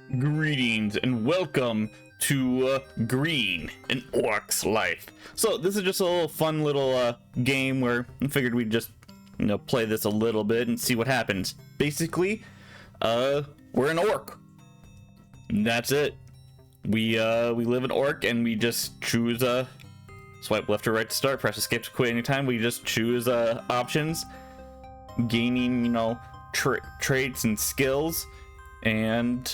Greetings and welcome to Green, an Orc's Life. So this is just a little fun little game where I figured we'd just, play this a little bit and see what happens. Basically, we're an orc. And that's it. We live an orc and we just choose swipe left or right to start, press escape to quit anytime. We just choose options, gaining, traits and skills, and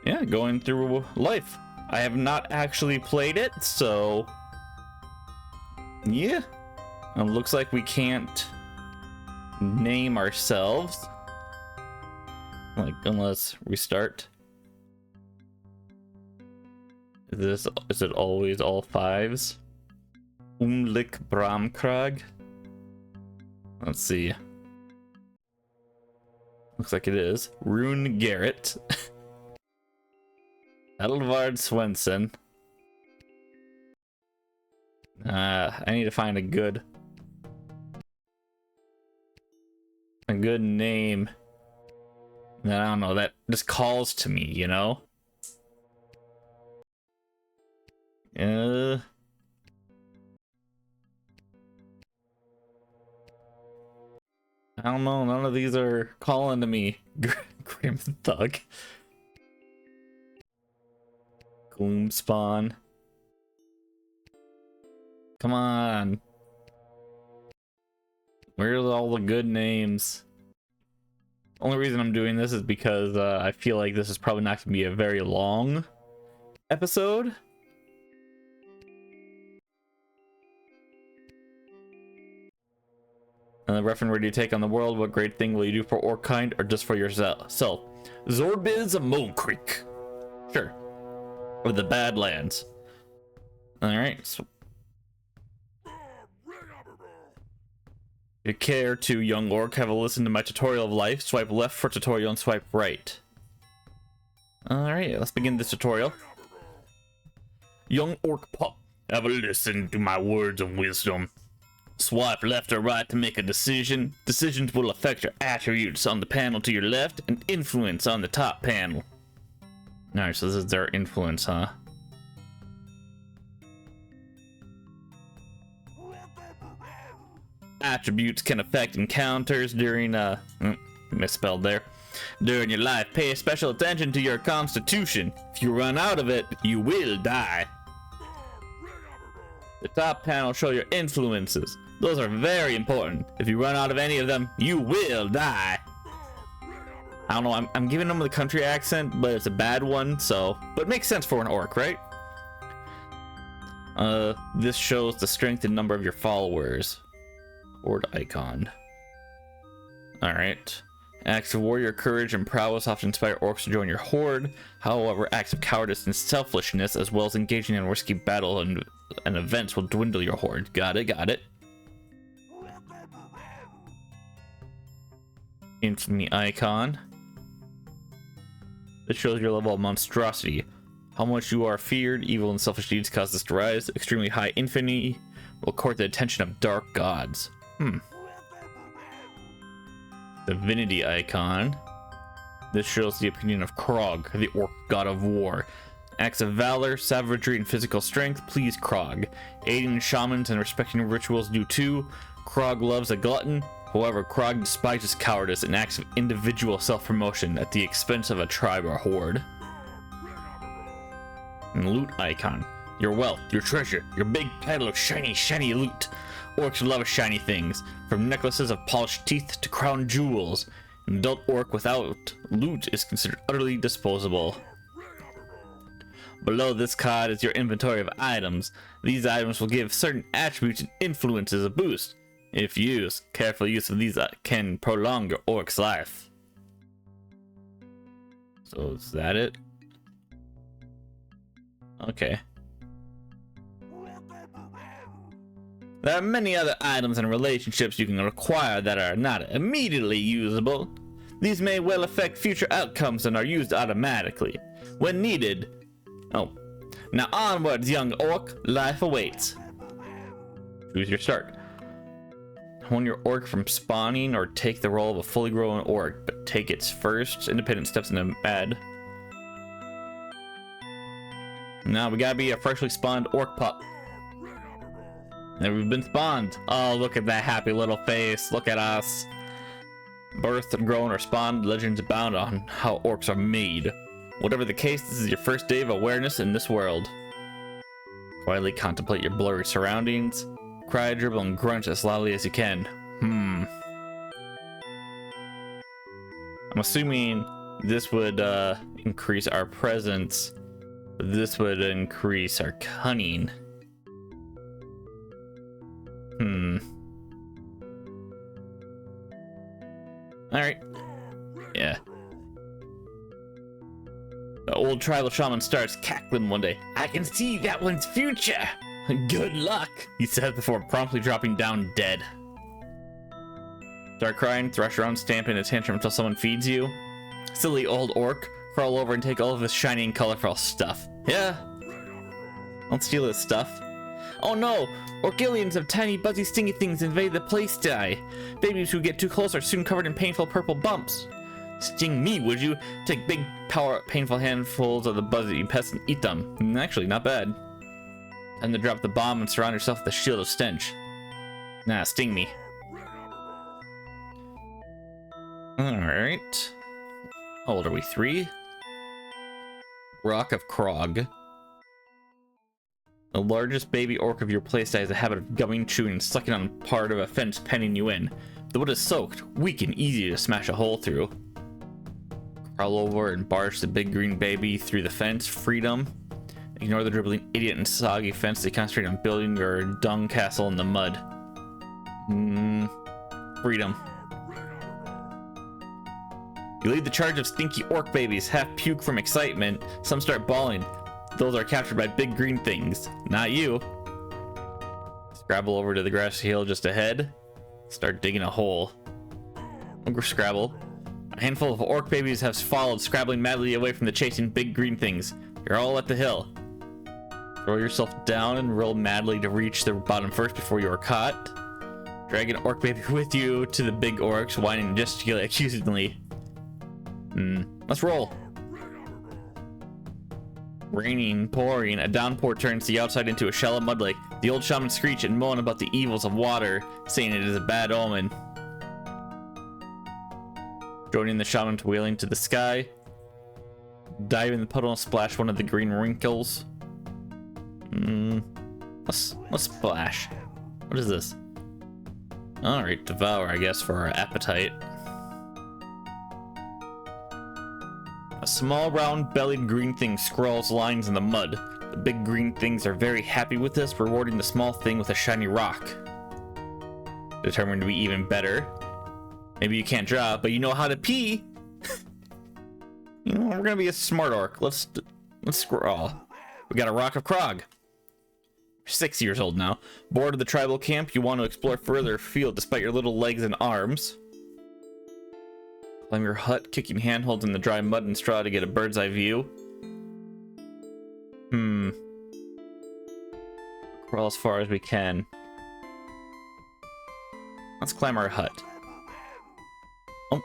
yeah, going through life. I have not actually played it, so yeah. It looks like we can't name ourselves, unless we start. Is it always all fives? Umlik Bramkrag. Let's see. Looks like it is. Rune Garrett. Edelvard Swenson. I need to find a good name that, I don't know, that just calls to me, I don't know, none of these are calling to me. Grim Thug. Gloomspawn. Come on. Where's all the good names? Only reason I'm doing this is because I feel like this is probably not going to be a very long episode. Reference, where do you take on the world? What great thing will you do for Orkkind or just for yourself? Zorbiz Mole Creek. Sure. Or the Badlands. Alright. So if you care to, young orc, have a listen to my tutorial of life. Swipe left for tutorial and swipe right. Alright, let's begin this tutorial. Young orc pup, have a listen to my words of wisdom. Swipe left or right to make a decision. Decisions will affect your attributes on the panel to your left and influence on the top panel. Alright, so this is their influence, huh? Attributes can affect encounters during, misspelled there. During your life, pay special attention to your constitution. If you run out of it, you will die. The top panel show your influences. Those are very important. If you run out of any of them, you will die. I don't know, I'm giving them the country accent, but it's a bad one, so... But it makes sense for an orc, right? This shows the strength and number of your followers. Horde icon. Alright. Acts of warrior courage and prowess often inspire orcs to join your horde. However, acts of cowardice and selfishness, as well as engaging in risky battle and events, will dwindle your horde. Got it. Infamy icon. This shows your level of monstrosity. How much you are feared, evil and selfish deeds cause this to rise. Extremely high infamy will court the attention of dark gods. Divinity icon. This shows the opinion of Krog, the orc god of war. Acts of valor, savagery, and physical strength please Krog. Aiding shamans and respecting rituals do too. Krog loves a glutton. However, Krog despises cowardice and acts of individual self-promotion at the expense of a tribe or horde. And loot icon. Your wealth, your treasure, your big pile of shiny loot. Orcs love shiny things, from necklaces of polished teeth to crown jewels. An adult orc without loot is considered utterly disposable. Below this card is your inventory of items. These items will give certain attributes and influences a boost. If used, careful use of these can prolong your orc's life. So is that it? Okay. There are many other items and relationships you can acquire that are not immediately usable. These may well affect future outcomes and are used automatically. When needed... Oh. Now onwards, young orc. Life awaits. Choose your start. Hone your orc from spawning or take the role of a fully grown orc, but take its first independent steps in the bed. Now we gotta be a freshly spawned orc pup. And we've been spawned. Oh, look at that happy little face. Look at us. Birthed, grown, or spawned, legends abound on how orcs are made. Whatever the case, this is your first day of awareness in this world. Quietly contemplate your blurry surroundings. Cry, dribble, and grunt as loudly as you can. I'm assuming this would increase our presence. This would increase our cunning. Alright. Yeah. The old tribal shaman starts cackling one day. I can see that one's future. Good luck, he said before promptly dropping down dead. Start crying, thrash around, stamping a tantrum until someone feeds you. Silly old orc, crawl over and take all of his shiny and colorful stuff. Yeah. Don't steal his stuff. Oh no! Orgillions of tiny, buzzy, stingy things invade the playstyle. Babies who get too close are soon covered in painful purple bumps. Sting me, would you? Take big, painful handfuls of the buzzy pests and eat them. Actually, not bad. Time to drop the bomb and surround yourself with a shield of stench. Nah, sting me. Alright. How old are we? 3? Rock of Krog. The largest baby orc of your playstyle has a habit of gumming, chewing, and sucking on part of a fence, penning you in. The wood is soaked, weak, and easy to smash a hole through. Crawl over and barge the big green baby through the fence. Freedom. Ignore the dribbling idiot and soggy fence to concentrate on building your dung castle in the mud. Freedom. You lead the charge of stinky orc babies, half puke from excitement. Some start bawling. Those are captured by big green things. Not you. Scrabble over to the grassy hill just ahead. Start digging a hole. Scrabble. A handful of orc babies have followed, scrabbling madly away from the chasing big green things. You're all at the hill. Throw yourself down and roll madly to reach the bottom first before you are caught. Drag an orc baby with you to the big orcs, whining and gesticulating accusingly. Let's roll. Raining, pouring, a downpour turns the outside into a shallow mud lake. The old shaman screech and moan about the evils of water, saying it is a bad omen. Joining the shaman to wailing to the sky. Dive in the puddle and splash one of the green wrinkles. Let's splash. What is this? Alright, devour, I guess, for our appetite. A small, round-bellied green thing scrawls lines in the mud. The big green things are very happy with this, rewarding the small thing with a shiny rock. Determined to be even better. Maybe you can't draw, but you know how to pee. You know, we're gonna be a smart orc. Let's scrawl. We got a rock of Krog. 6 years old now. Bored of the tribal camp, you want to explore further afield despite your little legs and arms. Climb your hut, kicking handholds in the dry mud and straw to get a bird's eye view. Crawl as far as we can. Let's climb our hut. Oh,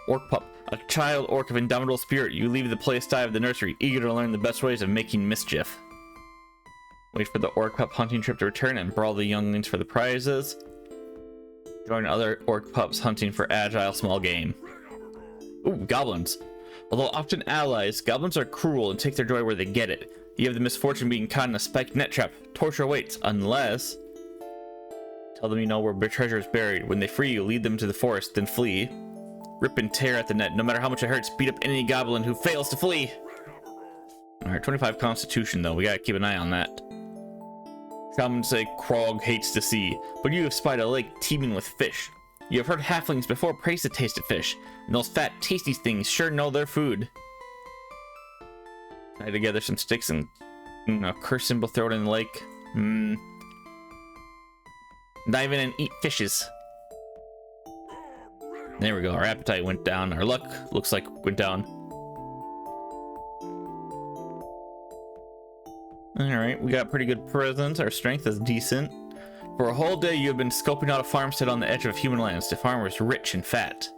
orc pup. A child orc of indomitable spirit, you leave the playstyle of the nursery, eager to learn the best ways of making mischief. Wait for the orc pup hunting trip to return and brawl the younglings for the prizes. Join other orc pups hunting for agile small game. Ooh, goblins. Although often allies, goblins are cruel and take their joy where they get it. You have the misfortune of being caught in a spiked net trap. Torture awaits, unless... Tell them you know where treasure is buried. When they free you, lead them to the forest, then flee. Rip and tear at the net. No matter how much it hurts, beat up any goblin who fails to flee. Alright, 25 constitution though. We gotta keep an eye on that. Shamans say Krog hates the sea, but you have spied a lake teeming with fish. You have heard halflings before praise the taste of fish, and those fat, tasty things sure know their food. Tie together some sticks and a curse symbol, throw it in the lake. Dive in and eat fishes. There we go. Our appetite went down. Our luck looks like went down. Alright, we got pretty good presents. Our strength is decent. For a whole day, you have been scoping out a farmstead on the edge of human lands. The farmer is rich and fat.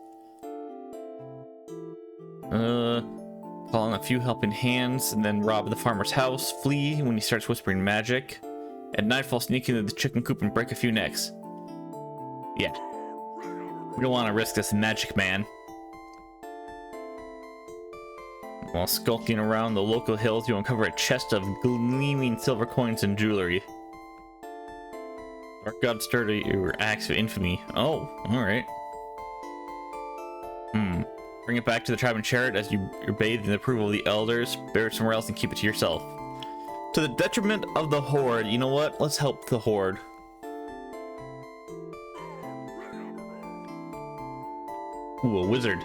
Climb Call in a few helping hands and then rob the farmer's house. Flee when he starts whispering magic. At nightfall, sneak into the chicken coop and break a few necks. Yeah. We don't want to risk this magic man. While skulking around the local hills, you uncover a chest of gleaming silver coins and jewelry. Dark God sturdy your acts of infamy. Oh, alright. Bring it back to the tribe and share it as you're bathed in the approval of the elders. Bury it somewhere else and keep it to yourself. To the detriment of the horde. You know what? Let's help the horde. Ooh, a wizard.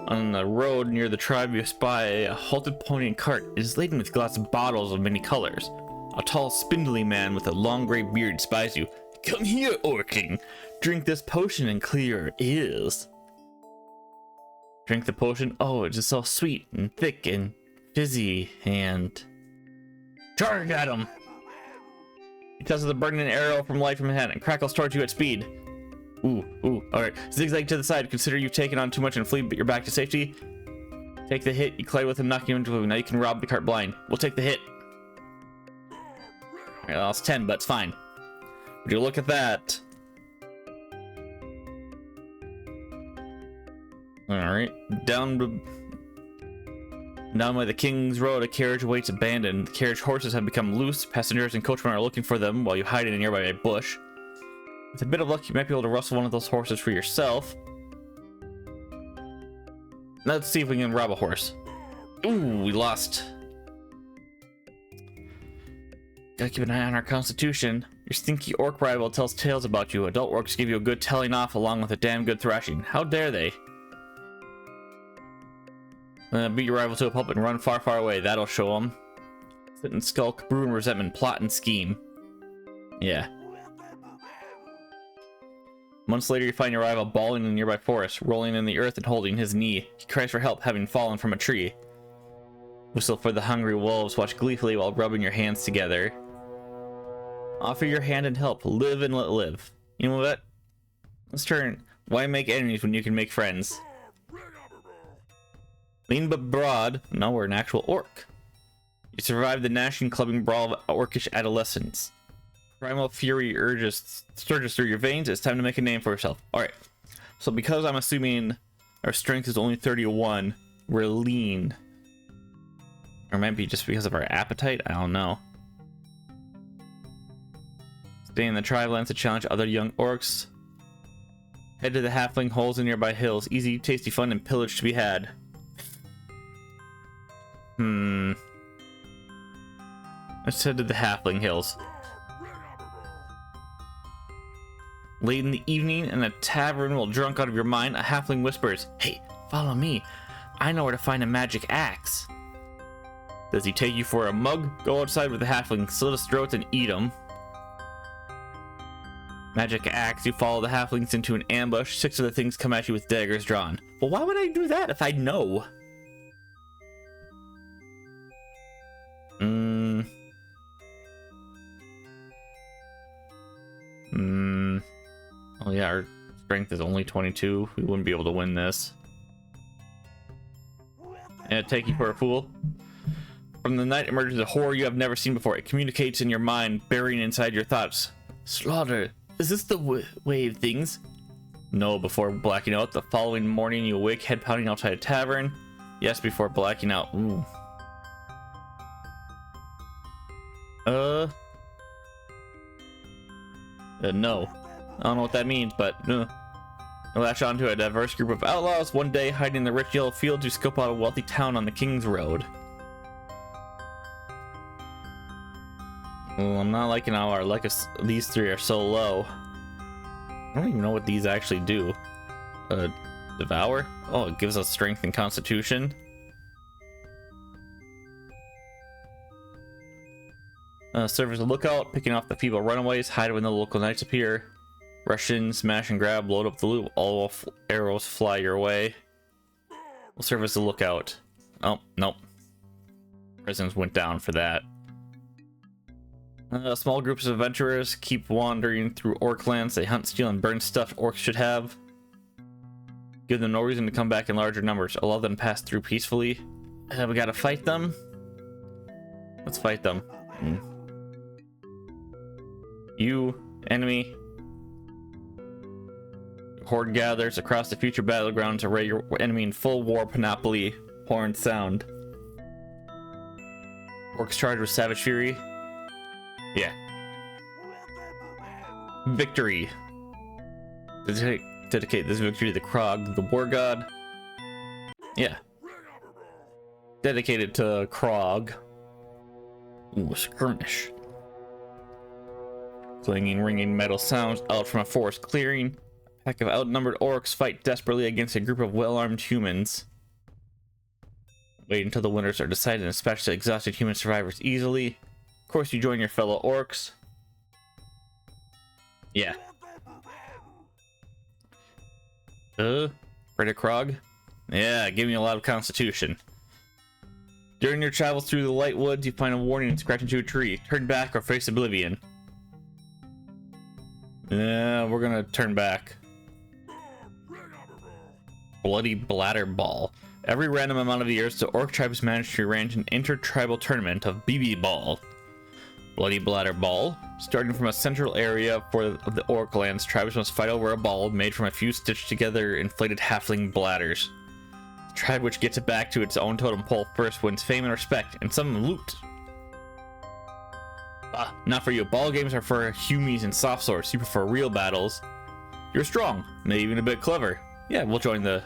On the road near the tribe, you spy a halted pony and cart. It is laden with glass bottles of many colors. A tall, spindly man with a long gray beard spies you. Come here, Orking. Drink this potion and clear your ears. Drink the potion. Oh, it's just so sweet and thick and fizzy and... Charge at him! He tosses a burning arrow from light from his hand and crackles towards you at speed. Ooh, alright. Zigzag to the side. Consider you've taken on too much and flee, but you're back to safety. Take the hit. You collide with him, knocking him into a... Now you can rob the cart blind. We'll take the hit. Alright, I lost 10, but it's fine. Would you look at that? Alright. Down by the King's Road, a carriage awaits abandoned. The carriage horses have become loose. Passengers and coachmen are looking for them while you hide in a nearby bush. With a bit of luck, you might be able to rustle one of those horses for yourself. Let's see if we can rob a horse. Ooh, we lost. Gotta keep an eye on our constitution. Your stinky orc rival tells tales about you. Adult orcs give you a good telling off along with a damn good thrashing. How dare they? Beat your rival to a pulp and run far, far away. That'll show them. Sit and skulk, brew and resentment, plot and scheme. Yeah. Months later, you find your rival bawling in a nearby forest, rolling in the earth and holding his knee. He cries for help, having fallen from a tree. Whistle for the hungry wolves, watch gleefully while rubbing your hands together. Offer your hand and help. Live and let live. You know what? Let's turn. Why make enemies when you can make friends? Lean but broad. Now we're an actual orc. You survived the gnashing, clubbing brawl of orcish adolescence. Primal fury surges through your veins. It's time to make a name for yourself. Alright. So because I'm assuming our strength is only 31, we're lean. Or it might be just because of our appetite. I don't know. Stay in the tribe lands to challenge other young orcs. Head to the halfling holes in nearby hills. Easy, tasty fun, and pillage to be had. Let's head to the halfling hills. Late in the evening, in a tavern while drunk out of your mind, a halfling whispers, "Hey, follow me. I know where to find a magic axe." Does he take you for a mug? Go outside with the halfling, slit his throat, and eat him. Magic axe, you follow the halflings into an ambush. 6 of the things come at you with daggers drawn. Well, why would I do that if I know? Oh yeah, our strength is only 22. We wouldn't be able to win this. And take you for a fool. From the night emerges a horror you have never seen before. It communicates in your mind, burying inside your thoughts. Slaughter. Is this the way of things? No, before blacking out. The following morning you awake, head pounding outside a tavern. Yes, before blacking out. Ooh. No. I don't know what that means, but you latch onto a diverse group of outlaws. One day, hiding in the rich yellow fields, you scope out a wealthy town on the King's Road. Well, I'm not liking how our these 3 are so low. I don't even know what these actually do. Devour? Oh, it gives us strength and constitution. Serve as a lookout, picking off the feeble runaways, hide when the local knights appear. Rush in, smash and grab, load up the loot, all arrows fly your way. We'll serve as a lookout. Oh, nope. Prisons went down for that. Small groups of adventurers keep wandering through orc lands. They hunt, steal, and burn stuff orcs should have. Give them no reason to come back in larger numbers. Allow them to pass through peacefully. We gotta fight them. Let's fight them. You, enemy. Horde gathers across the future battleground to array your enemy in full war panoply. Horn sound. Orcs charged with savage fury. Yeah. Victory. Dedicate this victory to the Krog, the war god. Yeah. Dedicated to Krog. Ooh, skirmish. Clanging, ringing metal sounds out from a forest clearing. A pack of outnumbered orcs fight desperately against a group of well-armed humans. Wait until the winners are decided and dispatch the exhausted human survivors easily. Of course, you join your fellow orcs. Yeah. Afraid of Krog? Yeah, give me a lot of constitution. During your travels through the light woods, you find a warning and scratch into a tree. Turn back or face oblivion. Yeah, we're gonna turn back. Bloody Bladder Ball. Every random amount of years, the orc tribes manage to arrange an inter-tribal tournament of BB Ball. Bloody Bladder Ball. Starting from a central area of the orc lands, tribes must fight over a ball made from a few stitched together inflated halfling bladders. The tribe which gets it back to its own totem pole first wins fame and respect, and some loot. Not for you. Ball games are for humies and soft swords. You prefer real battles. You're strong, maybe even a bit clever. Yeah, we'll join the...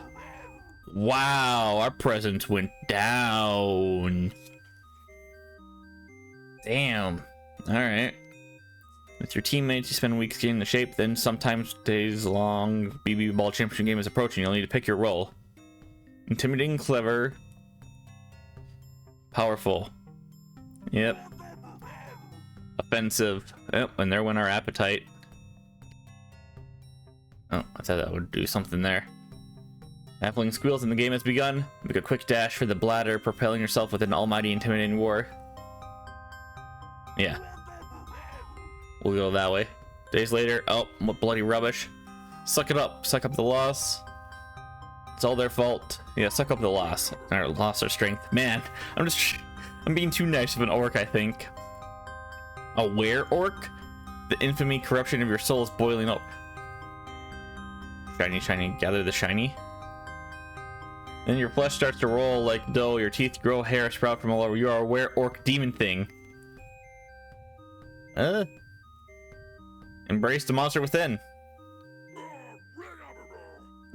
Wow, our presence went down. Damn. Alright. With your teammates, you spend weeks getting into shape, then sometimes days long BB Ball Championship game is approaching. You'll need to pick your role. Intimidating, clever, powerful. Yep. Offensive. Yep, and there went our appetite. Oh, I thought that would do something there. Halfling squeals and the game has begun. Make a quick dash for the bladder, propelling yourself with an almighty intimidating war. Yeah. We'll go that way. Days later, oh, what bloody rubbish. Suck it up. Suck up the loss. It's all their fault. Yeah, suck up the loss. Or loss or strength. Man, I'm being too nice of an orc, I think. A were-orc? The infamy corruption of your soul is boiling up. Shiny, shiny, gather the shiny. Then your flesh starts to roll like dough, your teeth grow, hair sprout from all over. You are a were-orc demon thing. Embrace the monster within.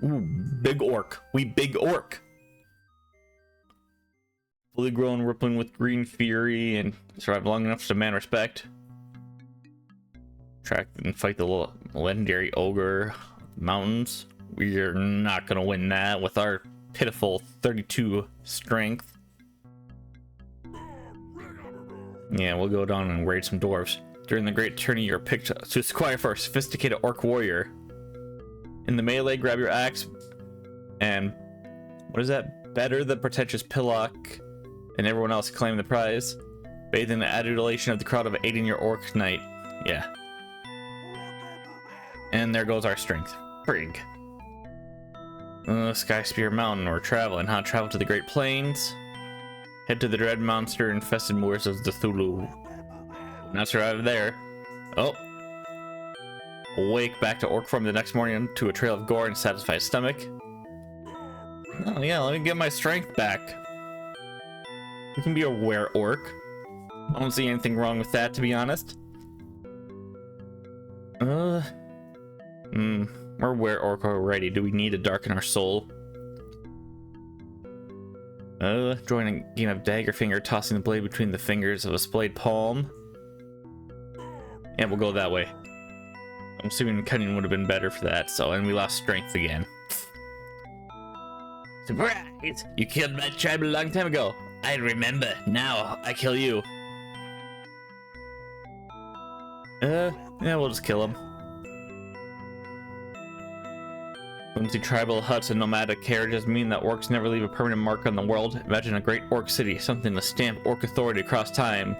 Ooh, big orc. We big orc. Fully grown, rippling with green fury, and survive long enough to demand respect. Track and fight the legendary ogre mountains. We're not gonna win that with our pitiful 32 strength. Yeah, we'll go down and raid some dwarves. During the great tourney, you're picked to acquire for a sophisticated orc warrior. In the melee, grab your axe and what is that? Better the pretentious pillock and everyone else claim the prize. Bathe in the adulation of the crowd of aiding your orc knight. Yeah. And there goes our strength. Frig. Sky Spear Mountain, we're traveling, huh? Travel to the Great Plains. Head to the dread monster infested moors of Cthulhu. Not survive there. Oh. Awake back to orc form the next morning to a trail of gore and satisfied stomach. Oh yeah, let me get my strength back. You can be a were-orc. I don't see anything wrong with that, to be honest. We're were-orc already. Do we need to darken our soul? Join a game of dagger finger, tossing the blade between the fingers of a splayed palm. Yeah, we'll go that way. I'm assuming cutting would have been better for that, so, and we lost strength again. Surprise! You killed my tribe a long time ago. I remember. Now, I kill you. Yeah, we'll just kill him. Flimsy tribal huts and nomadic carriages mean that orcs never leave a permanent mark on the world. Imagine a great orc city, something to stamp orc authority across time.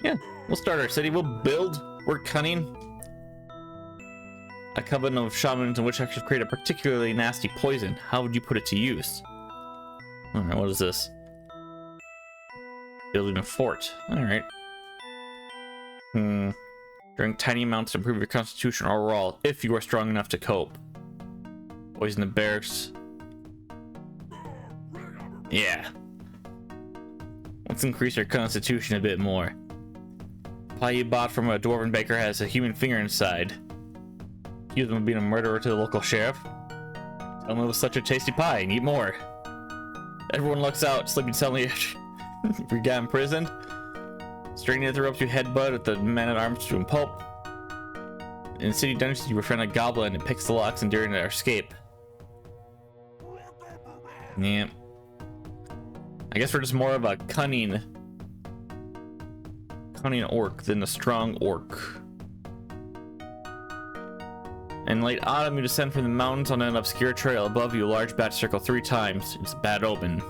Yeah, we'll start our city. We'll build. We're cunning. A coven of shamans and witch doctors create a particularly nasty poison. How would you put it to use? Alright, what is this? Building a fort. Alright. Drink tiny amounts to improve your constitution overall, if you are strong enough to cope. Poison the barracks. Yeah. Let's increase your constitution a bit more. Pie you bought from a dwarven baker has a human finger inside. Accuse him of being a murderer to the local sheriff. Tell him it was such a tasty pie and eat more. Everyone looks out, sleeping soundly if you got imprisoned. Straining at the ropes, you headbutt at the man-at-arms to pulp. In city dungeons, you befriend a goblin and picks the locks during their escape. Yeah. I guess we're just more of a cunning orc than a strong orc. In late autumn, you descend from the mountains on an obscure trail. Above you, a large bat circle 3 times. It's bat open.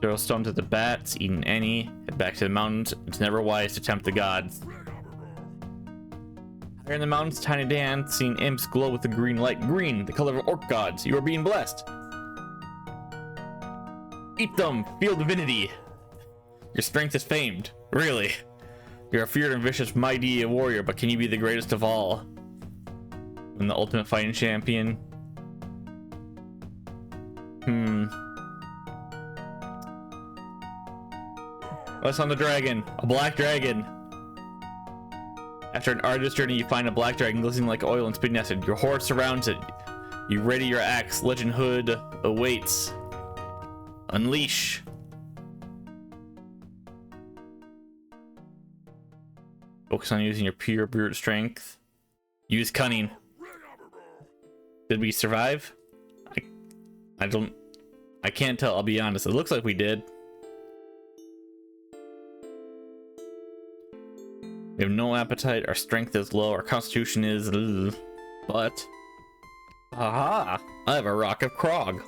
Throw a stone to the bats, eating any, head back to the mountains. It's never wise to tempt the gods. Higher in the mountains, tiny dancing imps glow with the green light. Green, the color of orc gods. You are being blessed. Eat them, feel divinity. Your strength is famed. Really. You're a feared and vicious, mighty warrior, but can you be the greatest of all? And the ultimate fighting champion. What's on the dragon? A black dragon. After an arduous journey, you find a black dragon glistening like oil and spitting acid. Your horde surrounds it. You ready your axe. Legend Hood awaits. Unleash. Focus on using your pure brute strength. Use cunning. Did we survive? I can't tell, I'll be honest. It looks like we did. We have no appetite, our strength is low, our constitution is but aha! I have a rock of Krog.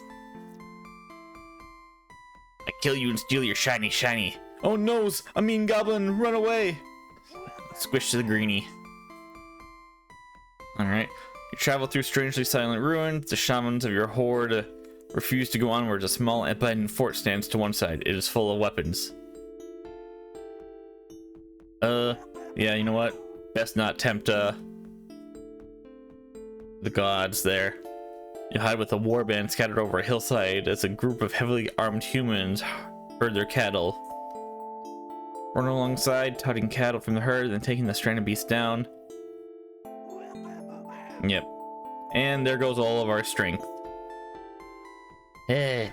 I kill you and steal your shiny. Oh noes! A mean goblin! Run away! Squish to the greenie. Alright. You travel through strangely silent ruins. The shamans of your horde refuse to go onwards. A small abandoned fort stands to one side. It is full of weapons. Yeah, you know what? Best not tempt, the gods there. You hide with a warband scattered over a hillside as a group of heavily armed humans herd their cattle. Run alongside, touting cattle from the herd, then taking the stranded beast down. Yep. And there goes all of our strength. Hey.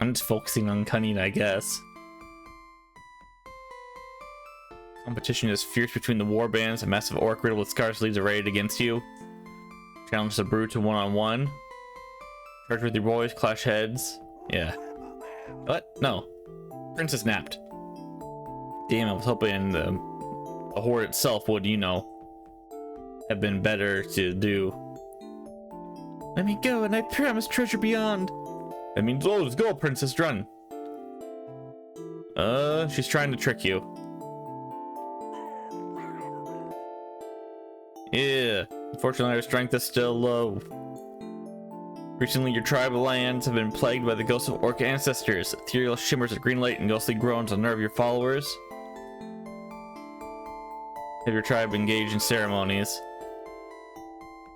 I'm just focusing on cunning, I guess. Competition is fierce between the war bands. A massive orc riddled with scars leads arrayed against you. Challenge the brute to one-on-one. Charge with your boys, clash heads. Yeah. What? No. Princess napped. Damn, I was hoping the horde itself would, you know, have been better to do. Let me go, and I promise treasure beyond. That means, oh, let's go, princess, run. She's trying to trick you. Yeah, unfortunately our strength is still low. Recently, your tribal lands have been plagued by the ghosts of orc ancestors. Ethereal shimmers of green light and ghostly groans unnerve your followers. Have your tribe engage in ceremonies.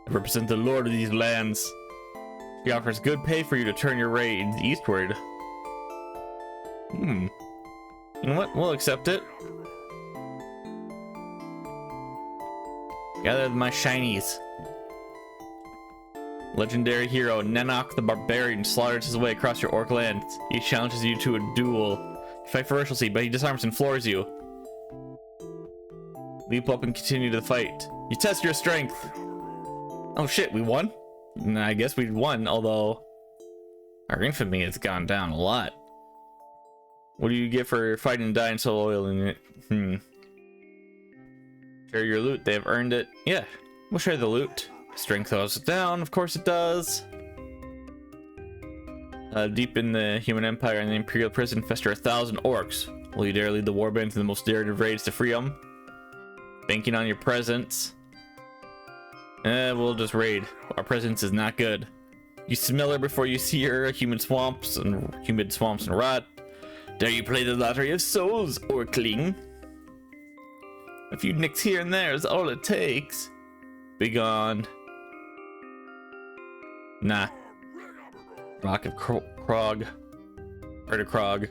I represent the lord of these lands. He offers good pay for you to turn your raids eastward. You know what? We'll accept it. Gather my shinies. Legendary hero Nenok the Barbarian slaughters his way across your orc lands. He challenges you to a duel. You fight ferociously, but he disarms and floors you. Leap up and continue the fight. You test your strength. Oh shit, we won? I guess we won, although our infamy has gone down a lot. What do you get for fighting and dying so oil in it? Share your loot, they have earned it. Yeah, we'll share the loot. Strength goes down, of course it does. Deep in the human empire and the imperial prison fester 1,000 orcs. Will you dare lead the warbands in the most daring of raids to free them? Banking on your presence. We'll just raid. Our presence is not good. You smell her before you see her. Humid swamps and rot. Dare you play the lottery of souls, Orkling? A few nicks here and there is all it takes. Be gone. Nah. Rock of Krog. Or to Krog.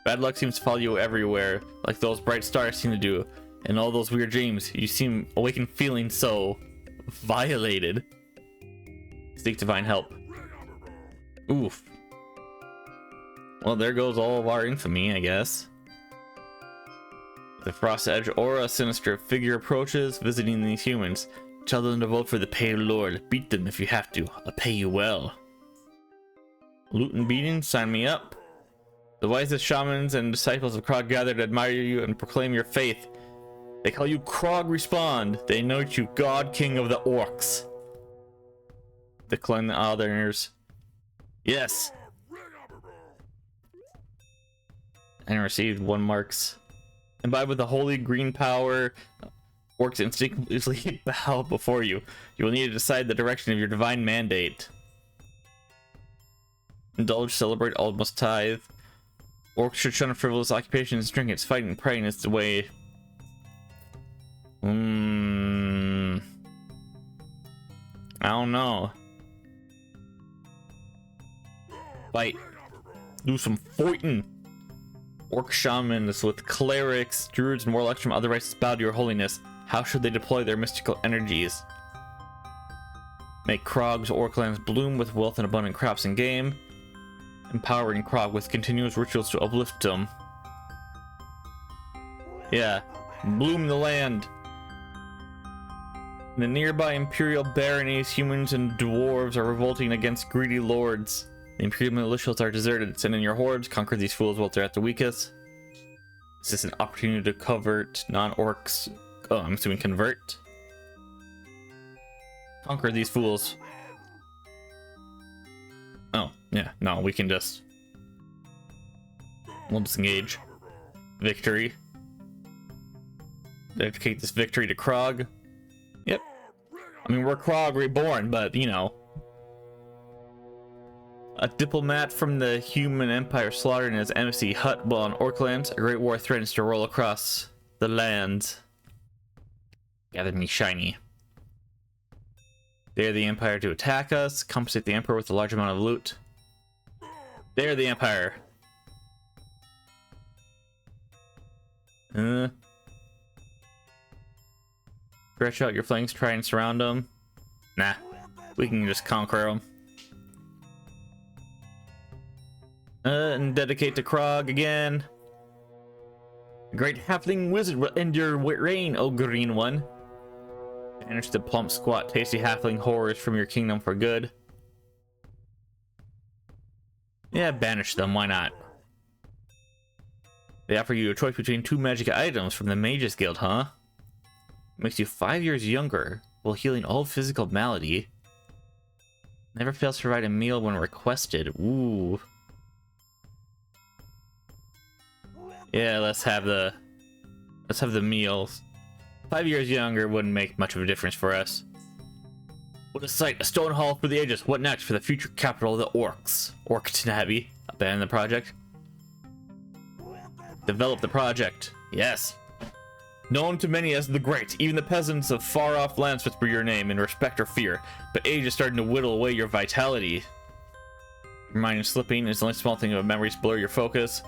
Bad luck seems to follow you everywhere, like those bright stars seem to do. And all those weird dreams, you seem awaken feeling so violated. Seek divine help. Oof. Well, there goes all of our infamy, I guess. The Frost Edge aura, sinister figure approaches, visiting these humans. Tell them to vote for the Pale Lord. Beat them if you have to. I'll pay you well. Loot and beating, sign me up. The wisest shamans and disciples of Krog gather to admire you and proclaim your faith. They call you Krog Respond. They note you Godking of the Orcs. Decline the others. Yes. And received 1 marks. Imbibed with the holy green power, orcs instinctively bow before you. You will need to decide the direction of your divine mandate. Indulge, celebrate, all must tithe. Orcs should shun frivolous occupations, trinkets, fighting, praying is the way. I don't know. Fight. Do some fighting. Orc shamans with clerics, druids, and warlocks from other races bow to your holiness. How should they deploy their mystical energies? Make Krog's Orklands bloom with wealth and abundant crops and game. Empowering Krog with continuous rituals to uplift them. Yeah, bloom the land. In the nearby imperial baronies, humans and dwarves are revolting against greedy lords. The imperial militias are deserted. Send in your hordes, conquer these fools while they're at the weakest. Is this an opportunity to convert non-orcs? Oh, I'm assuming convert. Conquer these fools. Oh, yeah, no, we can just... We'll disengage. Victory. Dedicate this victory to Krog. Yep. I mean, we're Krog reborn, but, you know. A diplomat from the human empire slaughtered in his embassy hut while on Orklands. A great war threatens to roll across the land. Gather me shiny. Dare the Empire to attack us. Compensate the Emperor with a large amount of loot. Dare the Empire. Stretch out your flanks, try and surround them. Nah, we can just conquer them. And dedicate to Krog again. The great halfling wizard will end your reign, O green one. Banish the plump, squat, tasty halfling horrors from your kingdom for good. Yeah, banish them, why not? They offer you a choice between 2 magic items from the Mages Guild, huh? Makes you 5 years younger, while healing all physical malady. Never fails to provide a meal when requested. Ooh. Yeah, let's have the meals. 5 years younger wouldn't make much of a difference for us. What a sight! A stone hall for the ages. What next for the future capital of the orcs? Orkton Abbey. Abandon the project. Develop the project. Yes. Known to many as the Great, even the peasants of far-off lands whisper your name in respect or fear. But age is starting to whittle away your vitality. Your mind is slipping. It's the only small thing of memories blur your focus.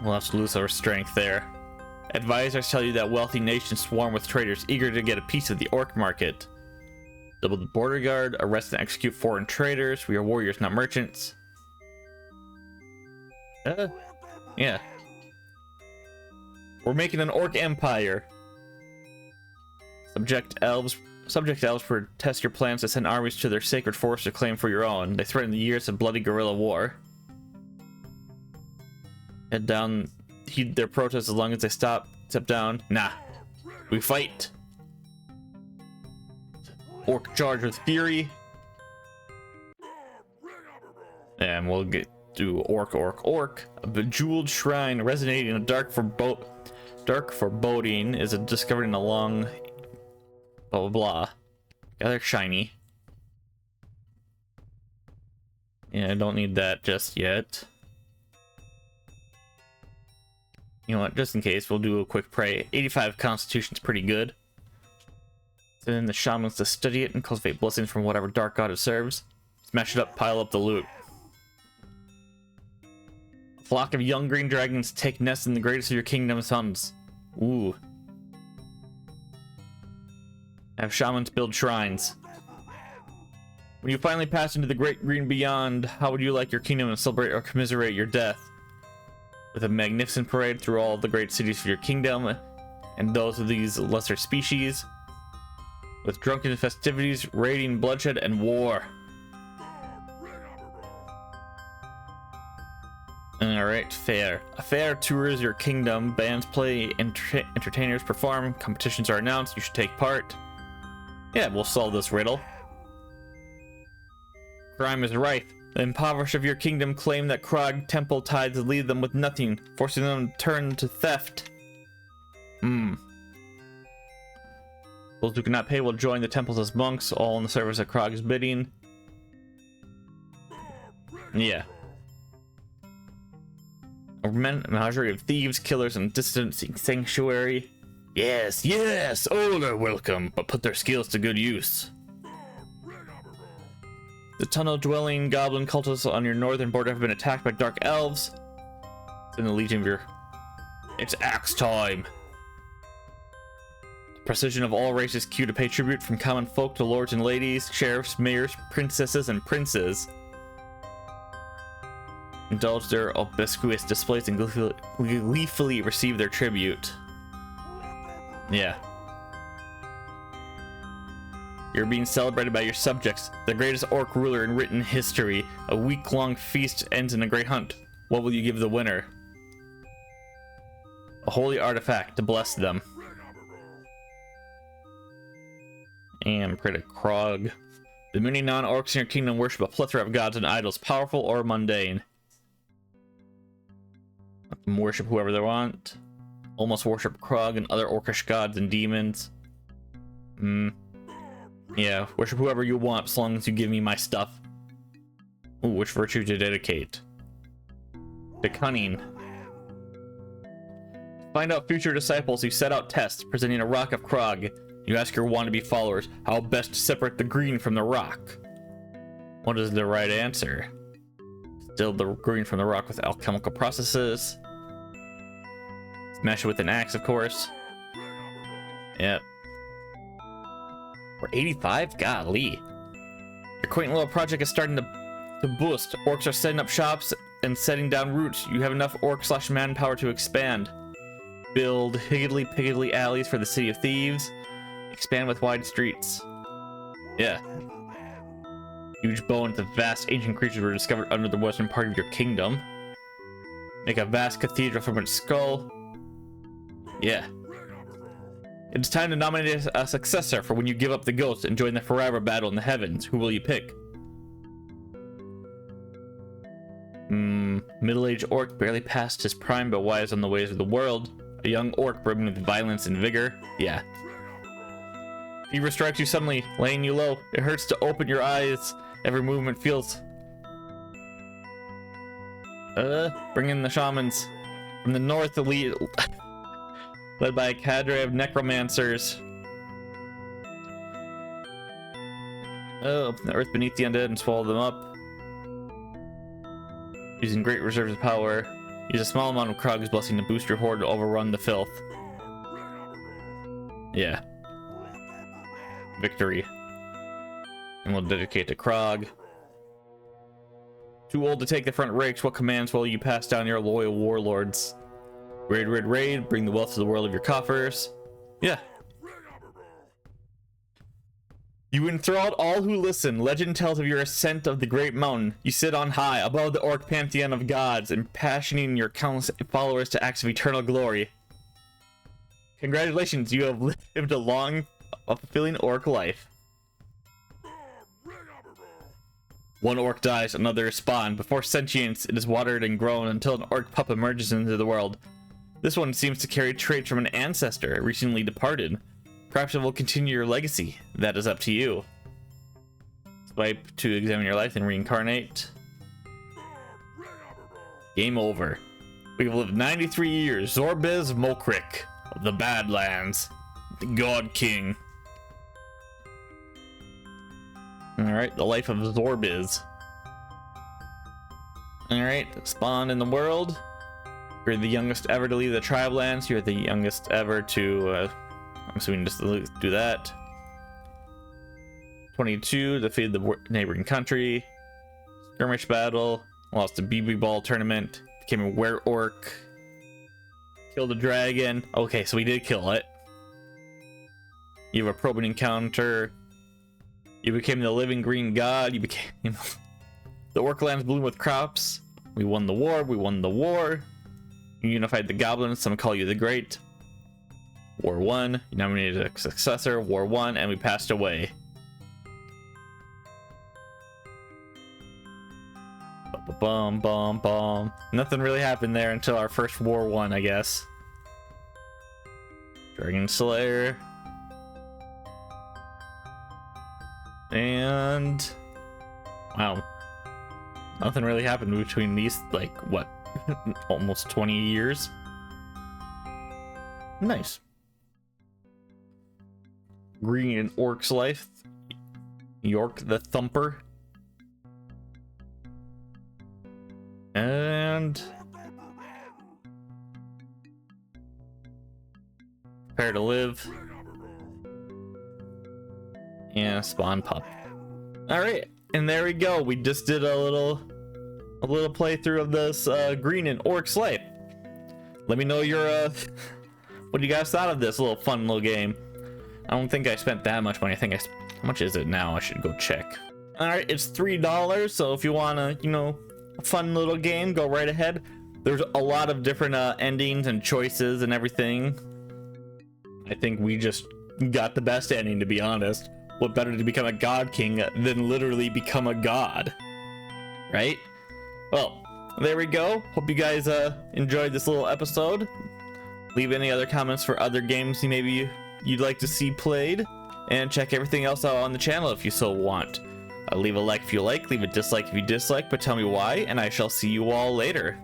We'll have to lose our strength there. Advisors tell you that wealthy nations swarm with traders eager to get a piece of the orc market. Double the border guard, arrest and execute foreign traders. We are warriors, not merchants. Yeah. We're making an orc empire. Subject elves protest your plans to send armies to their sacred forest to claim for your own. They threaten the years of bloody guerrilla war. Head down, heed their protests as long as they step down. Nah, we fight. Orc charge with fury. And we'll get to orc. A bejeweled shrine resonating in a dark foreboding is discovered in a long Blah, blah, blah. Yeah, they're shiny. Yeah, I don't need that just yet. You know what, just in case, we'll do a quick pray. 85 constitution's pretty good. Send the shamans to study it and cultivate blessings from whatever dark god it serves. Smash it up, pile up the loot. A flock of young green dragons take nest in the greatest of your kingdom's suns. Ooh. Have shamans build shrines. When you finally pass into the great green beyond, how would you like your kingdom to celebrate or commiserate your death? With a magnificent parade through all the great cities of your kingdom and those of these lesser species. With drunken festivities, raiding, bloodshed, and war. Alright, fair. A fair tours your kingdom. Bands play, entertainers perform, competitions are announced, you should take part. Yeah, we'll solve this riddle. Crime is rife. The impoverished of your kingdom claim that Krog temple tithes leave them with nothing, forcing them to turn to theft. Those who cannot pay will join the temples as monks, all in the service of Krog's bidding. Yeah. A menagerie of thieves, killers, and dissident sanctuary. Yes, yes, all are welcome, but put their skills to good use. The tunnel-dwelling goblin cultists on your northern border have been attacked by dark elves. In the Legion of your... It's axe time! The precision of all races queue to pay tribute from common folk to lords and ladies, sheriffs, mayors, princesses, and princes. Indulge their obsequious displays and gleefully receive their tribute. Yeah. You're being celebrated by your subjects, the greatest orc ruler in written history. A week-long feast ends in a great hunt. What will you give the winner? A holy artifact to bless them. And pray to Krog. The many non-orcs in your kingdom worship a plethora of gods and idols, powerful or mundane. Let them worship whoever they want. Almost worship Krog and other orcish gods and demons. Yeah, worship whoever you want, as long as you give me my stuff. Ooh, which virtue to dedicate? To cunning. Find out future disciples, you set out tests, presenting a rock of Krog. You ask your wannabe followers how best to separate the green from the rock. What is the right answer? Still the green from the rock with alchemical processes. Smash it with an axe, of course. Yep. We're 85? Golly. Your quaint little project is starting to boost. Orcs are setting up shops and setting down roots. You have enough orc / manpower to expand. Build higgledy-piggledy alleys for the city of thieves. Expand with wide streets. Yeah. Huge bones of vast ancient creatures were discovered under the western part of your kingdom. Make a vast cathedral from its skull. Yeah. It's time to nominate a successor for when you give up the ghost and join the forever battle in the heavens. Who will you pick? Middle-aged orc barely past his prime but wise on the ways of the world. A young orc brimming with violence and vigor. Yeah. Fever strikes you suddenly, laying you low. It hurts to open your eyes. Every movement feels... Bring in the shamans. From the north, the lead... led by a cadre of necromancers. Oh, the earth beneath the undead and swallow them up. Using great reserves of power. Use a small amount of Krog's blessing to boost your horde to overrun the filth. Yeah. Victory. And we'll dedicate to Krog. Too old to take the front rakes, what commands will you pass down your loyal warlords? Raid, raid, raid, bring the wealth to the world of your coffers. Yeah. You enthralled all who listen. Legend tells of your ascent of the great mountain. You sit on high, above the orc pantheon of gods, impassioning your countless followers to acts of eternal glory. Congratulations, you have lived a long, fulfilling orc life. One orc dies, another is spawned. Before sentience, it is watered and grown until an orc pup emerges into the world. This one seems to carry traits from an ancestor recently departed. Perhaps it will continue your legacy. That is up to you. Swipe to examine your life and reincarnate. Game over. We've lived 93 years. Zorbiz Mokrik of the Badlands. The Godking. Alright, the life of Zorbiz. Alright, spawn in the world. You're the youngest ever to leave the tribe lands. You're the youngest ever to, I'm assuming just do that. 22, defeated the neighboring country. Skirmish battle. Lost the BB ball tournament. Became a were-orc. Killed a dragon. Okay, so we did kill it. You have a probing encounter. You became the living green god. You became the orc lands bloom with crops. We won the war. We won the war. You unified the goblins. Some call you the Great. War 1. You nominated a successor. War 1, and we passed away. Bum bum bum. Nothing really happened there until our first War 1, I guess. Dragon Slayer. And wow, nothing really happened between these, like, what, almost 20 years. Nice. Green and Orc's life. York the Thumper. And prepare to live. And spawn pup. All right, and there we go. We just did a little playthrough of this Green and Orc's life. Let me know your what you guys thought of this little fun little game. I don't think I spent that much money. I think how much is it now? I should go check. All right, it's $3. So if you wanna, a fun little game, go right ahead. There's a lot of different endings and choices and everything. I think we just got the best ending, to be honest. What better to become a god king than literally become a god, right? Well, there we go. Hope you guys enjoyed this little episode. Leave any other comments for other games you'd like to see played, and check everything else out on the channel if you so want. Leave a like if you like, leave a dislike if you dislike, but tell me why, and I shall see you all later.